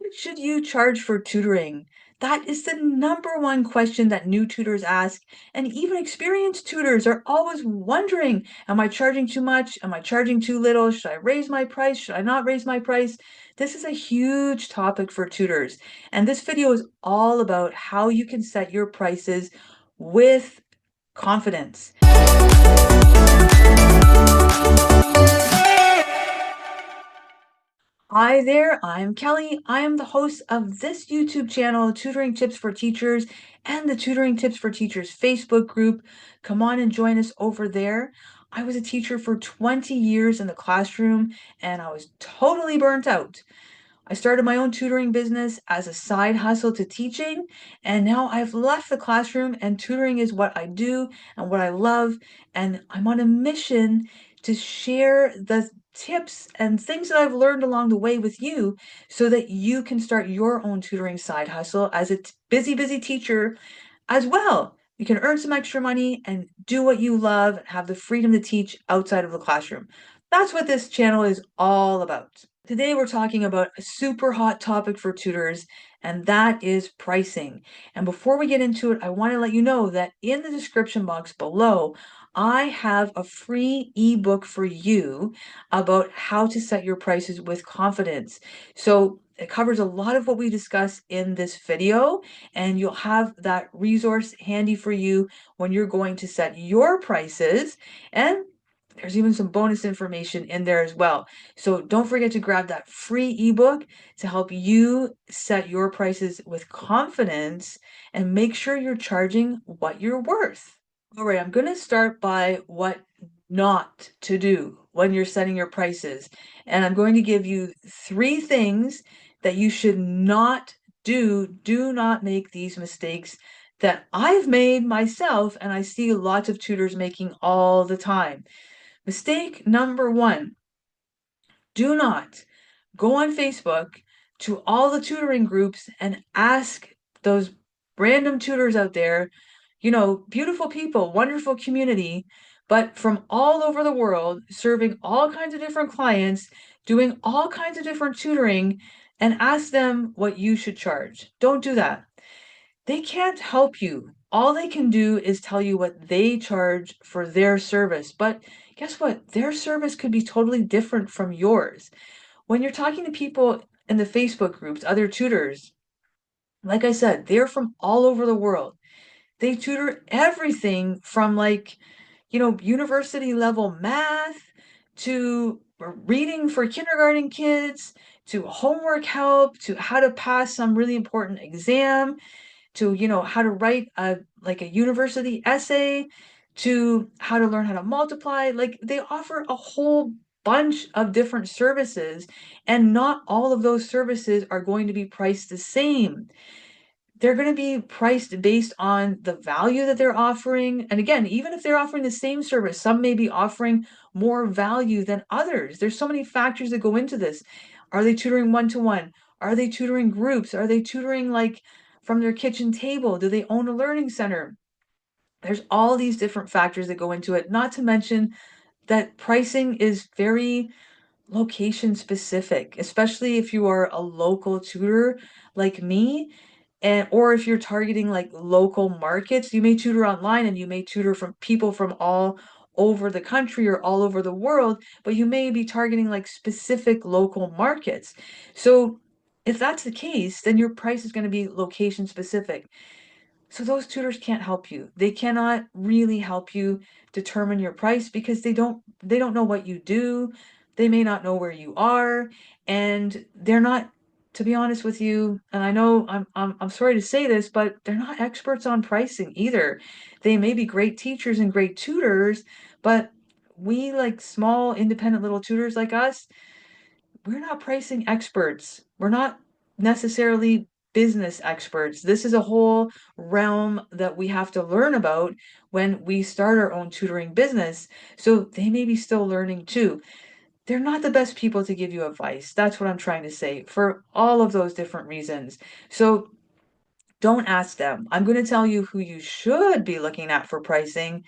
much should you charge for tutoring? That is the number one question that new tutors ask, and even experienced tutors are always wondering, am I charging too much? Am I charging too little? Should I raise my price? Should I not raise my price? This is a huge topic for tutors, and this video is all about how you can set your prices with confidence. Hi there, I'm Kelly. I am the host of this YouTube channel, Tutoring Tips for Teachers, and the Tutoring Tips for Teachers Facebook group. Come on and join us over there. I was a teacher for 20 years in the classroom, and I was totally burnt out. I started my own tutoring business as a side hustle to teaching, and now I've left the classroom, and tutoring is what I do and what I love. And I'm on a mission to share the tips and things that I've learned along the way with you so that you can start your own tutoring side hustle as a busy teacher as well. You can earn some extra money and do what you love, have the freedom to teach outside of the classroom. That's what this channel is all about. Today we're talking about a super hot topic for tutors, and that is pricing. And before we get into it, I want to let you know that in the description box below, I have a free ebook for you about how to set your prices with confidence. So it covers a lot of what we discuss in this video, and you'll have that resource handy for you when you're going to set your prices. And there's even some bonus information in there as well. So don't forget to grab that free ebook to help you set your prices with confidence and make sure you're charging what you're worth. All right, I'm going to start by what not to do when you're setting your prices. And I'm going to give you 3 things that you should not do. Do not make these mistakes that I've made myself and I see lots of tutors making all the time. Mistake number 1, do not go on Facebook to all the tutoring groups and ask those random tutors out there, beautiful people, wonderful community, but from all over the world, serving all kinds of different clients, doing all kinds of different tutoring, and ask them what you should charge. Don't do that. They can't help you. All they can do is tell you what they charge for their service. But guess what? Their service could be totally different from yours. When you're talking to people in the Facebook groups, other tutors, like I said, they're from all over the world. They tutor everything from university level math to reading for kindergarten kids to homework help to how to pass some really important exam to how to write a university essay to how to learn how to multiply. Like, they offer a whole bunch of different services, and not all of those services are going to be priced the same. They're going to be priced based on the value that they're offering. And again, even if they're offering the same service, some may be offering more value than others. There's so many factors that go into this. Are they tutoring one-to-one? Are they tutoring groups? Are they tutoring from their kitchen table? Do they own a learning center? There's all these different factors that go into it, not to mention that pricing is very location specific, especially if you are a local tutor like me, or if you're targeting local markets. You may tutor online and you may tutor from people from all over the country or all over the world, but you may be targeting specific local markets. So if that's the case, then your price is going to be location specific. So those tutors can't help you. They cannot really help you determine your price because they don't know what you do. They may not know where you are, and they're not, to be honest with you, and I know I'm sorry to say this, but they're not experts on pricing either. They may be great teachers and great tutors, but we, like small independent little tutors like us, we're not pricing experts. We're not necessarily business experts. This is a whole realm that we have to learn about when we start our own tutoring business. So they may be still learning too. They're not the best people to give you advice. That's what I'm trying to say, for all of those different reasons. So don't ask them. I'm going to tell you who you should be looking at for pricing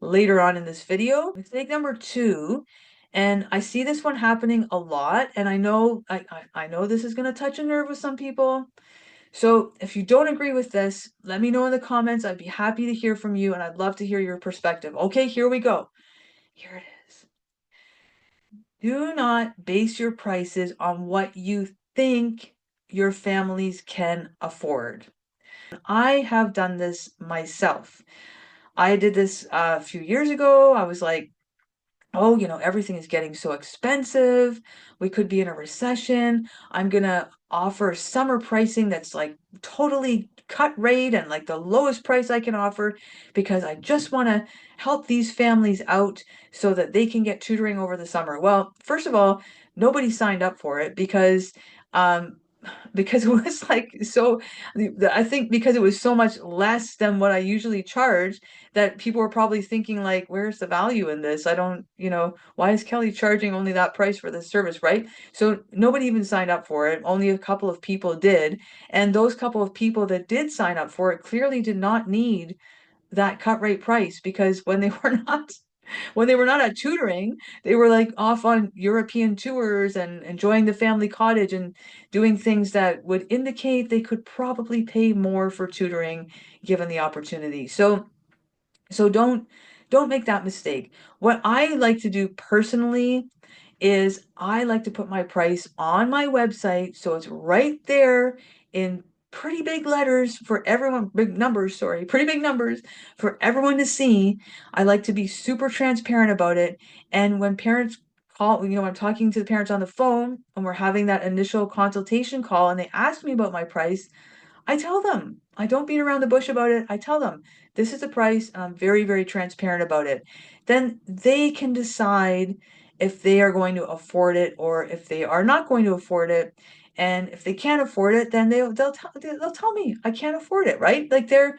later on in this video. Mistake number 2 And I see this one happening a lot, and I know this is going to touch a nerve with some people. So if you don't agree with this, let me know in the comments. I'd be happy to hear from you, and I'd love to hear your perspective. Okay, here we go. Here it is. Do not base your prices on what you think your families can afford. I have done this myself. I did this a few years ago. I was like, oh, everything is getting so expensive. We could be in a recession. I'm gonna offer summer pricing that's like totally cut rate and like the lowest price I can offer because I just want to help these families out so that they can get tutoring over the summer. Well, first of all, nobody signed up for it um, because it was like so I think because it was so much less than what I usually charge that people were probably thinking like, where's the value in this? I don't, why is Kelly charging only that price for this service, right? So nobody even signed up for it. Only a couple of people did. And those couple of people that did sign up for it clearly did not need that cut rate price because when they were not at tutoring, they were like off on European tours and enjoying the family cottage and doing things that would indicate they could probably pay more for tutoring given the opportunity. So don't make that mistake. What I like to do personally is I like to put my price on my website so it's right there in pretty big letters for everyone, big numbers, sorry, pretty big numbers for everyone to see. I like to be super transparent about it. And when parents call, I'm talking to the parents on the phone and we're having that initial consultation call and they ask me about my price, I tell them. I don't beat around the bush about it. I tell them, this is the price, and I'm very, very transparent about it. Then they can decide if they are going to afford it or if they are not going to afford it. And if they can't afford it, then they'll tell me I can't afford it, right? Like they're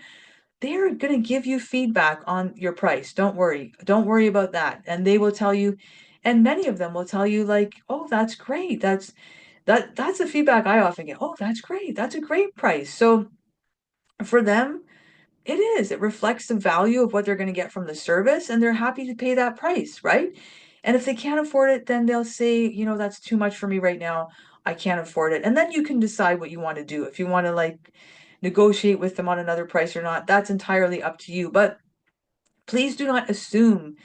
going to give you feedback on your price. Don't worry. Don't worry about that. And they will tell you, and many of them will tell you like, "Oh, that's great. That's the feedback I often get. Oh, that's great. That's a great price." So for them, it is. It reflects the value of what they're going to get from the service, and they're happy to pay that price, right? And if they can't afford it, then they'll say, that's too much for me right now. I can't afford it. And then you can decide what you want to do. If you want to like negotiate with them on another price or not, that's entirely up to you. But please do not assume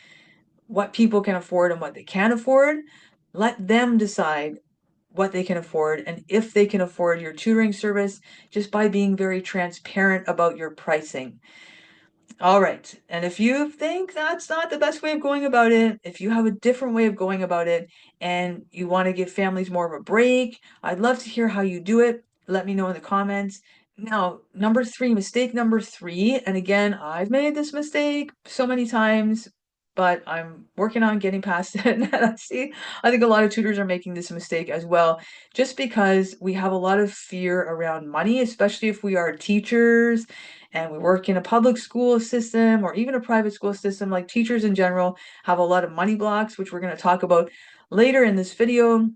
what people can afford and what they can't afford. Let them decide what they can afford and if they can afford your tutoring service just by being very transparent about your pricing. All right. And if you think that's not the best way of going about it, if you have a different way of going about it and you want to give families more of a break, I'd love to hear how you do it. Let me know in the comments. Now, mistake number three, and again, I've made this mistake so many times, but I'm working on getting past it. And I think a lot of tutors are making this mistake as well, just because we have a lot of fear around money, especially if we are teachers and we work in a public school system or even a private school system. Like teachers in general have a lot of money blocks, which we're going to talk about later in this video.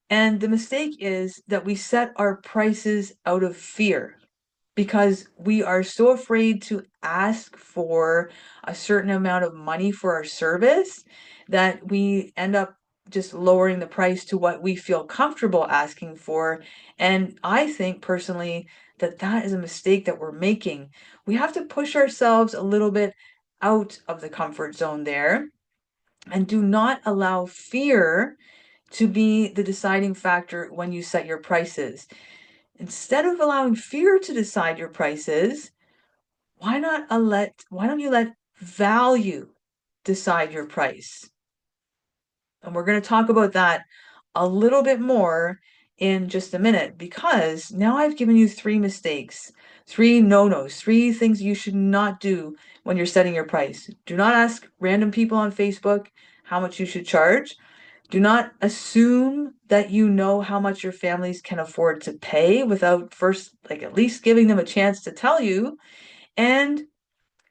And the mistake is that we set our prices out of fear because we are so afraid to ask for a certain amount of money for our service that we end up just lowering the price to what we feel comfortable asking for. And I think personally that that is a mistake that we're making. We have to push ourselves a little bit out of the comfort zone there and do not allow fear to be the deciding factor when you set your prices. Instead of allowing fear to decide your prices, why don't you let value decide your price? And we're going to talk about that a little bit more in just a minute because now I've given you three mistakes, three no-nos, three things you should not do when you're setting your price. Do not ask random people on Facebook how much you should charge. Do not assume that you know how much your families can afford to pay without first, like, at least giving them a chance to tell you. And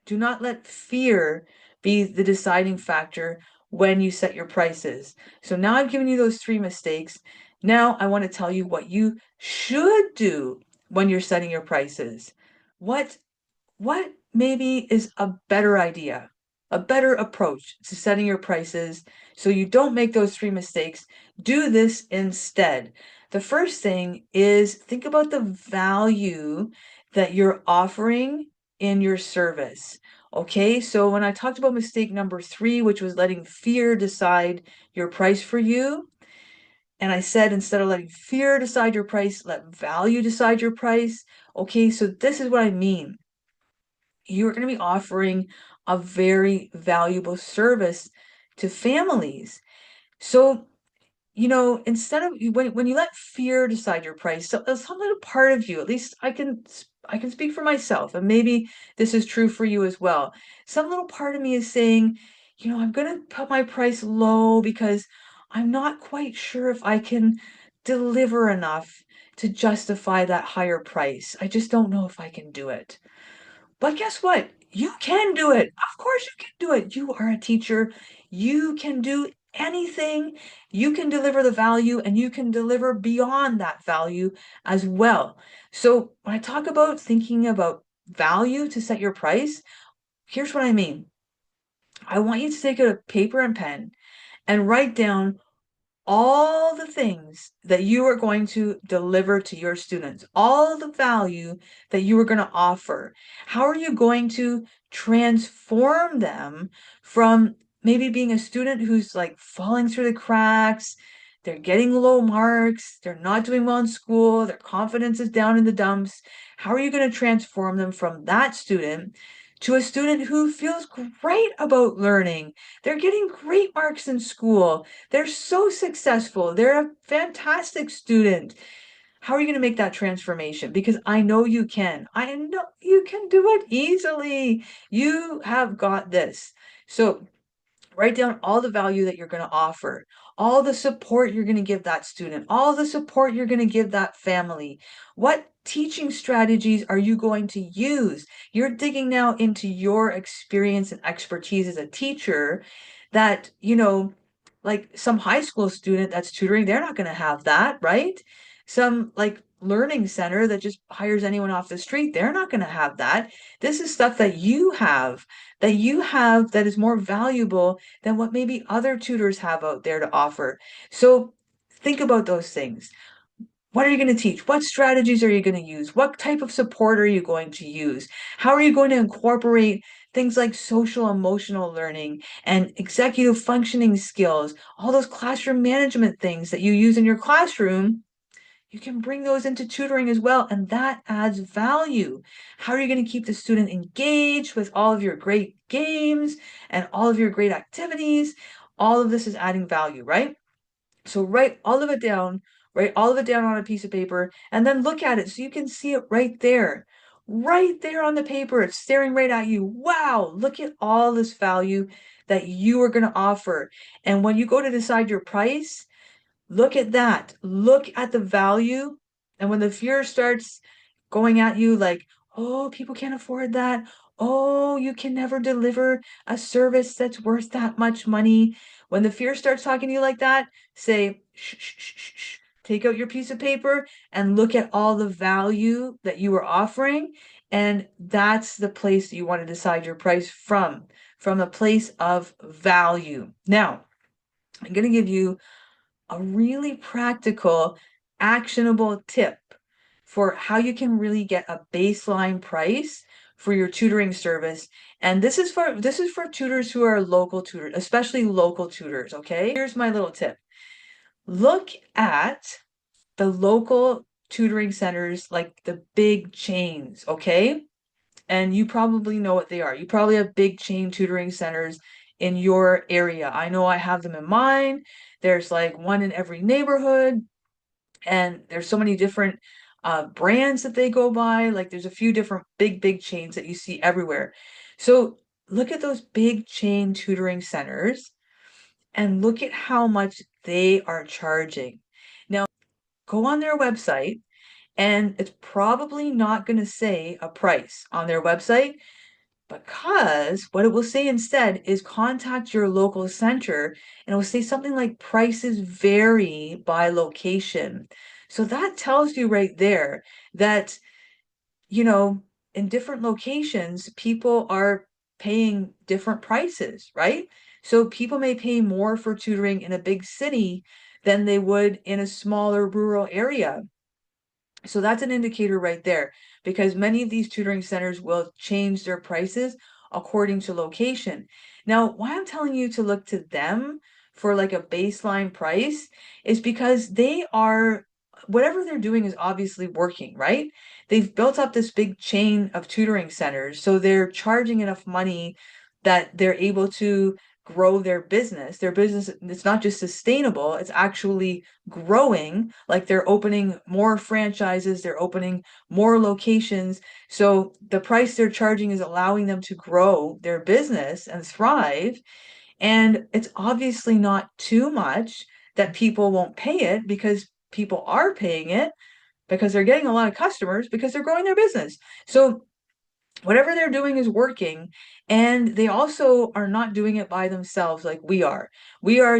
do not let fear be the deciding factor when you set your prices. So now I've given you those three mistakes. Now I want to tell you what you should do when you're setting your prices. What what maybe is a better idea? a better approach to setting your prices so you don't make those three mistakes. Do this instead. The first thing is think about the value that you're offering in your service. Okay, so when I talked about mistake number 3, which was letting fear decide your price for you, and I said instead of letting fear decide your price, let value decide your price. Okay, so this is what I mean. You're going to be offering a very valuable service to families. So, instead of when you let fear decide your price, so some little part of you, at least I can speak for myself, and maybe this is true for you as well. Some little part of me is saying, I'm going to put my price low because I'm not quite sure if I can deliver enough to justify that higher price. I just don't know if I can do it. But guess what? You can do it. Of course you can do it. You are a teacher. You can do anything. You can deliver the value and you can deliver beyond that value as well. So when I talk about thinking about value to set your price, here's what I mean. I want you to take a paper and pen and write down all the things that you are going to deliver to your students, all the value that you are going to offer. How are you going to transform them from maybe being a student who's like falling through the cracks? They're getting low marks. They're not doing well in school. Their confidence is down in the dumps. How are you going to transform them from that student to a student who feels great about learning? They're getting great marks in school. They're so successful. They're a fantastic student. How are you going to make that transformation? Because I know you can. I know you can do it easily. You have got this. So write down all the value that you're going to offer, all the support you're going to give that student, all the support you're going to give that family. What teaching strategies are you going to use? You're digging now into your experience and expertise as a teacher that, like some high school student that's tutoring, they're not going to have that, right? Some like learning center that just hires anyone off the street, they're not going to have that. This is stuff that you have that is more valuable than what maybe other tutors have out there to offer. So think about those things. What are you going to teach? What strategies are you going to use? What type of support are you going to use? How are you going to incorporate things like social emotional learning and executive functioning skills, all those classroom management things that you use in your classroom? You can bring those into tutoring as well, and that adds value. How are you going to keep the student engaged with all of your great games and all of your great activities? All of this is adding value, right? So write all of it down on a piece of paper, and then look at it so you can see it right there on the paper. It's staring right at you. Wow, look at all this value that you are going to offer. And when you go to decide your price, look at that. Look at the value. And when the fear starts going at you like, oh, people can't afford that. Oh, you can never deliver a service that's worth that much money. When the fear starts talking to you like that, say, shh, shh, shh, shh, shh. Take out your piece of paper and look at all the value that you are offering. And that's the place that you want to decide your price from the place of value. Now, I'm going to give you a really practical, actionable tip for how you can really get a baseline price for your tutoring service. And this is for tutors who are local tutors, especially local tutors, okay? Here's my little tip. Look at the local tutoring centers like the big chains, okay? And you probably know what they are. You probably have big chain tutoring centers in your area. I know I have them in mine. There's like one in every neighborhood, and there's so many different brands that they go by. Like there's a few different big chains that you see everywhere. So look at those big chain tutoring centers and look at how much they are charging. Now, go on their website, and it's probably not going to say a price on their website, because what it will say instead is contact your local center, and it will say something like prices vary by location. So that tells you right there that, you know, in different locations, people are paying different prices, right? So people may pay more for tutoring in a big city than they would in a smaller rural area. So that's an indicator right there, because many of these tutoring centers will change their prices according to location. Now, why I'm telling you to look to them for like a baseline price is because they are, whatever they're doing is obviously working, right? They've built up this big chain of tutoring centers, so they're charging enough money that they're able to grow their business. Their business, it's not just sustainable, it's actually growing. Like they're opening more franchises, they're opening more locations. So the price they're charging is allowing them to grow their business and thrive. And it's obviously not too much that people won't pay it, because people are paying it because they're getting a lot of customers because they're growing their business. So whatever they're doing is working, and they also are not doing it by themselves like we are. We are,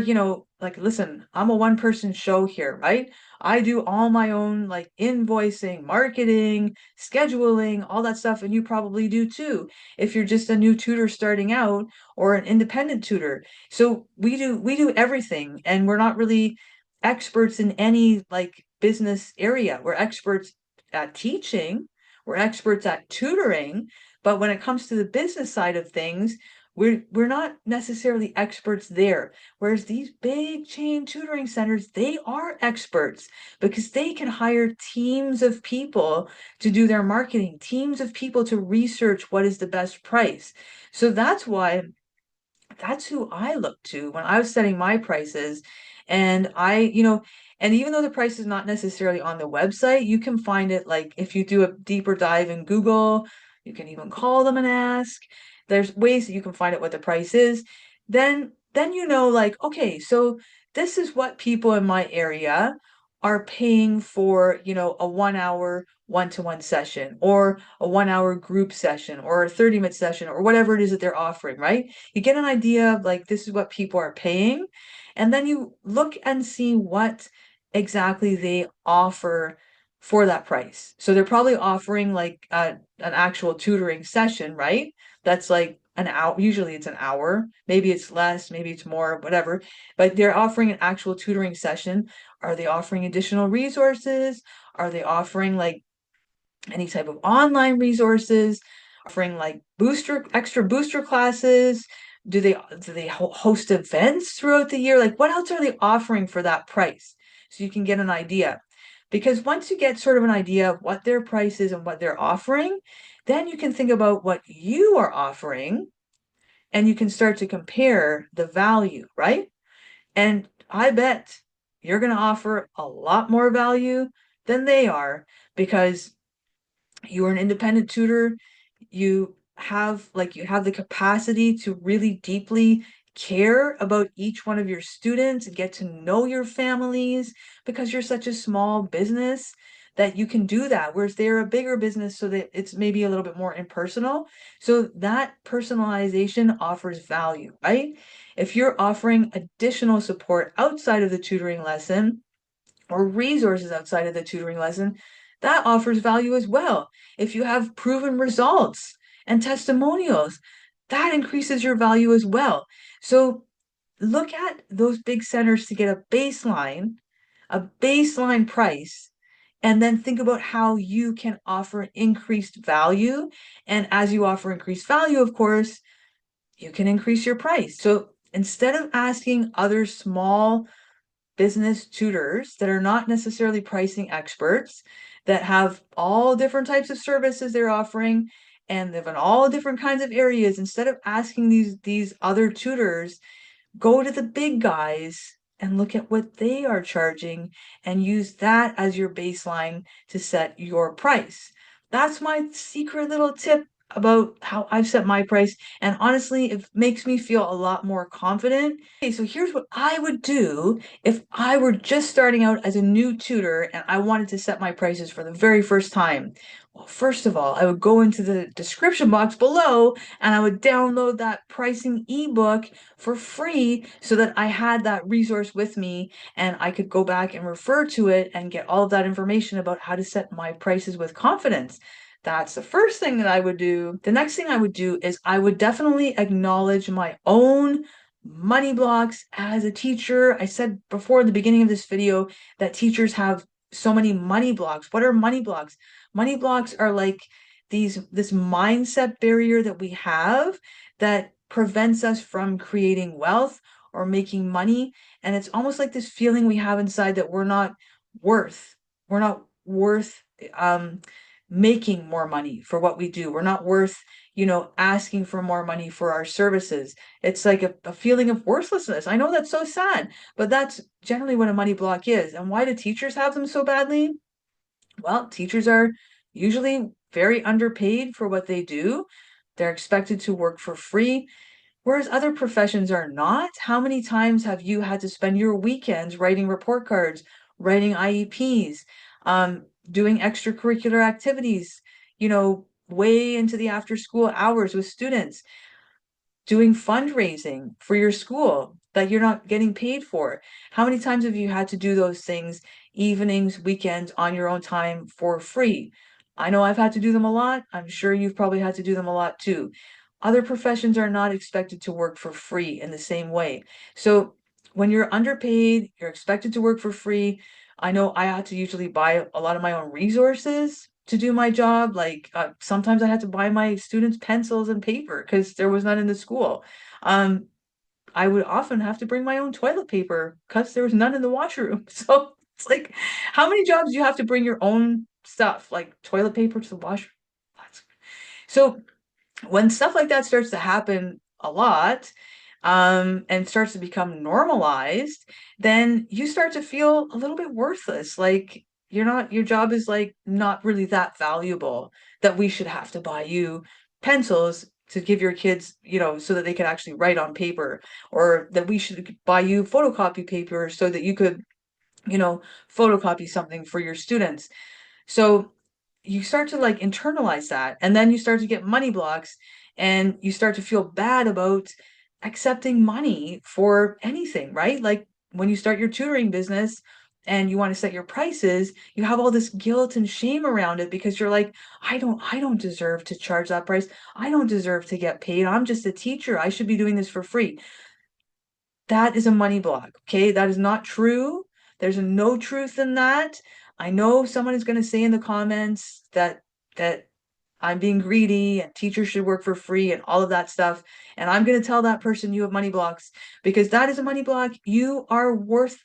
like, listen, I'm a one person show here, right? I do all my own like invoicing, marketing, scheduling, all that stuff, and you probably do too if you're just a new tutor starting out or an independent tutor. So we do everything, and we're not really experts in any like business area. We're experts at teaching, we're experts at tutoring, but when it comes to the business side of things, we're not necessarily experts there. Whereas these big chain tutoring centers, they are experts because they can hire teams of people to do their marketing, teams of people to research what is the best price. So that's who I looked to when I was setting my prices. And and even though the price is not necessarily on the website, you can find it like if you do a deeper dive in Google, you can even call them and ask. There's ways that you can find out what the price is. Then like, okay, so this is what people in my area are paying for, a 1 hour one-to-one session, or a 1 hour group session, or a 30-minute session, or whatever it is that they're offering, right? You get an idea of like, this is what people are paying, and then you look and see what exactly they offer for that price. So they're probably offering like an actual tutoring session, right? That's like an hour. Usually it's an hour. Maybe it's less, maybe it's more, whatever. But they're offering an actual tutoring session. Are they offering additional resources? Are they offering like any type of online resources, offering like extra booster classes? Do they host events throughout the year? Like what else are they offering for that price? So you can get an idea. Because once you get sort of an idea of what their price is and what they're offering, then you can think about what you are offering, and you can start to compare the value, right? And I bet you're going to offer a lot more value than they are, because you are an independent tutor. You have the capacity to really deeply care about each one of your students and get to know your families, because you're such a small business that you can do that, whereas they're a bigger business, so that it's maybe a little bit more impersonal. So that personalization offers value, right? If you're offering additional support outside of the tutoring lesson, or resources outside of the tutoring lesson, that offers value as well. If you have proven results and testimonials, that increases your value as well. So look at those big centers to get a baseline price, and then think about how you can offer increased value. And as you offer increased value, of course, you can increase your price. So instead of asking other small business tutors that are not necessarily pricing experts, that have all different types of services they're offering, and live in all different kinds of areas, instead of asking these other tutors, go to the big guys and look at what they are charging, and use that as your baseline to set your price. That's my secret little tip about how I've set my price. And honestly, it makes me feel a lot more confident. Okay, so here's what I would do if I were just starting out as a new tutor and I wanted to set my prices for the very first time. Well, first of all, I would go into the description box below and I would download that pricing ebook for free, so that I had that resource with me and I could go back and refer to it and get all of that information about how to set my prices with confidence. That's the first thing that I would do. The next thing I would do is I would definitely acknowledge my own money blocks as a teacher. I said before in the beginning of this video that teachers have so many money blocks. What are money blocks? Money blocks are like this mindset barrier that we have that prevents us from creating wealth or making money. And it's almost like this feeling we have inside that worth, we're not worth making more money for what we do. We're not worth, asking for more money for our services. It's like a feeling of worthlessness. I know that's so sad, but that's generally what a money block is. And why do teachers have them so badly? Well, teachers are usually very underpaid for what they do. They're expected to work for free, whereas other professions are not. How many times have you had to spend your weekends writing report cards, writing IEPs, doing extracurricular activities, way into the after school hours with students? Doing fundraising for your school that you're not getting paid for. How many times have you had to do those things, evenings, weekends, on your own time for free? I know I've had to do them a lot. I'm sure you've probably had to do them a lot too. Other professions are not expected to work for free in the same way. So when you're underpaid, you're expected to work for free. I know I had to usually buy a lot of my own resources to do my job. Like sometimes I had to buy my students pencils and paper because there was none in the school. Um, I would often have to bring my own toilet paper because there was none in the washroom. So it's like, how many jobs do you have to bring your own stuff, like toilet paper to the washroom? So when stuff like that starts to happen a lot, and starts to become normalized, then you start to feel a little bit worthless. Like your job is like not really that valuable that we should have to buy you pencils to give your kids, so that they can actually write on paper, or that we should buy you photocopy paper so that you could, you know, photocopy something for your students. So you start to like internalize that, and then you start to get money blocks, and you start to feel bad about accepting money for anything, right? Like when you start your tutoring business and you want to set your prices, you have all this guilt and shame around it because you're like, I don't deserve to charge that price. I don't deserve to get paid. I'm just a teacher. I should be doing this for free. That is a money block, okay? That is not true. There's no truth in that. I know someone is going to say in the comments that I'm being greedy and teachers should work for free and all of that stuff. And I'm going to tell that person you have money blocks because that is a money block. You are worth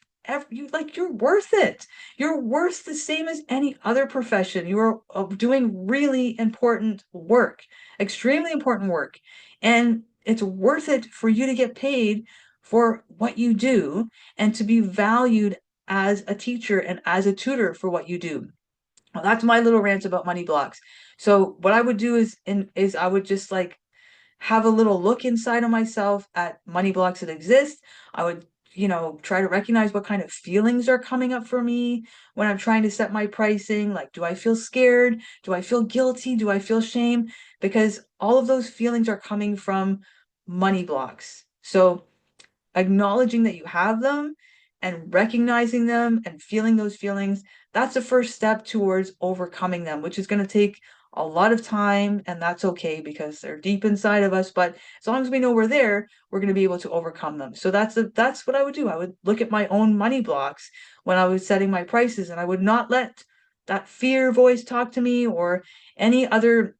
you're worth it. You're worth the same as any other profession. You are doing really important work, extremely important work. And it's worth it for you to get paid for what you do and to be valued as a teacher and as a tutor for what you do. Well, that's my little rant about money blocks. So what I would do is I would just like have a little look inside of myself at money blocks that exist. I would, try to recognize what kind of feelings are coming up for me when I'm trying to set my pricing. Like, do I feel scared? Do I feel guilty? Do I feel shame? Because all of those feelings are coming from money blocks. So acknowledging that you have them and recognizing them and feeling those feelings, that's the first step towards overcoming them, which is going to take a lot of time, and that's okay because they're deep inside of us. But as long as we know we're there, we're going to be able to overcome them. So that's what I would do. I would look at my own money blocks when I was setting my prices, and I would not let that fear voice talk to me or any other,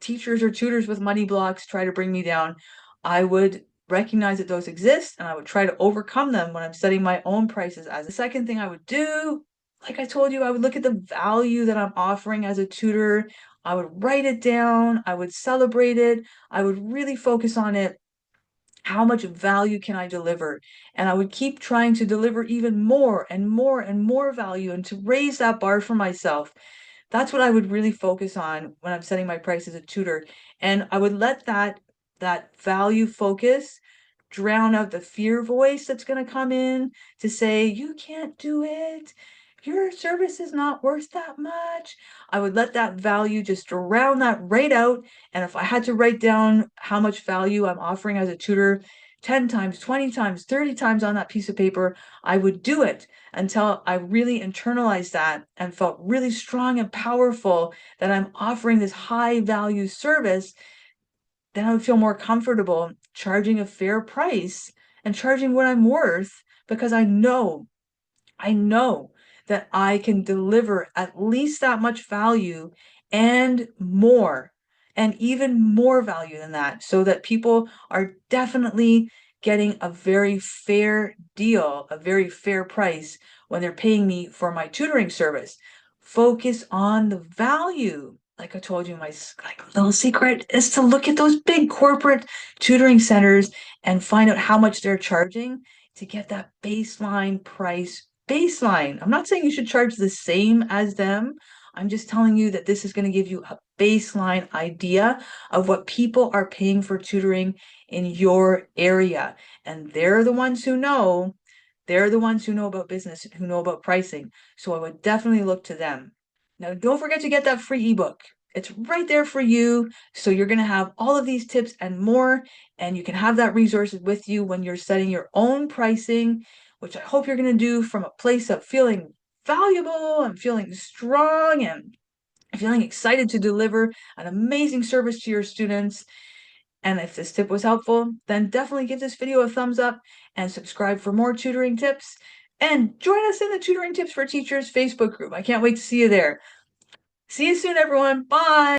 teachers or tutors with money blocks try to bring me down. I would recognize that those exist and I would try to overcome them when I'm setting my own prices. As a second thing I would do, like I told you, I would look at the value that I'm offering as a tutor. I would write it down. I would celebrate it. I would really focus on it. How much value can I deliver? And I would keep trying to deliver even more and more and more value and to raise that bar for myself. That's what I would really focus on when I'm setting my price as a tutor. And I would let that value focus drown out the fear voice that's going to come in to say, you can't do it. Your service is not worth that much. I would let that value just drown that right out. And if I had to write down how much value I'm offering as a tutor, 10 times, 20 times, 30 times on that piece of paper. I would do it until I really internalized that and felt really strong and powerful that I'm offering this high value service. Then I would feel more comfortable charging a fair price and charging what I'm worth because I know that I can deliver at least that much value and more, and even more value than that, so that people are definitely getting a very fair deal, a very fair price when they're paying me for my tutoring service. Focus on the value. Like I told you, like little secret is to look at those big corporate tutoring centers and find out how much they're charging to get that baseline price. Baseline. I'm not saying you should charge the same as them. I'm just telling you that this is going to give you a baseline idea of what people are paying for tutoring in your area. And they're the ones who know. They're the ones who know about business, who know about pricing. So I would definitely look to them. Now, don't forget to get that free ebook. It's right there for you. So you're going to have all of these tips and more, and you can have that resource with you when you're setting your own pricing, which I hope you're going to do from a place of feeling valuable and feeling strong and feeling excited to deliver an amazing service to your students. And if this tip was helpful, then definitely give this video a thumbs up and subscribe for more tutoring tips. And join us in the Tutoring Tips for Teachers Facebook group. I can't wait to see you there. See you soon, everyone. Bye.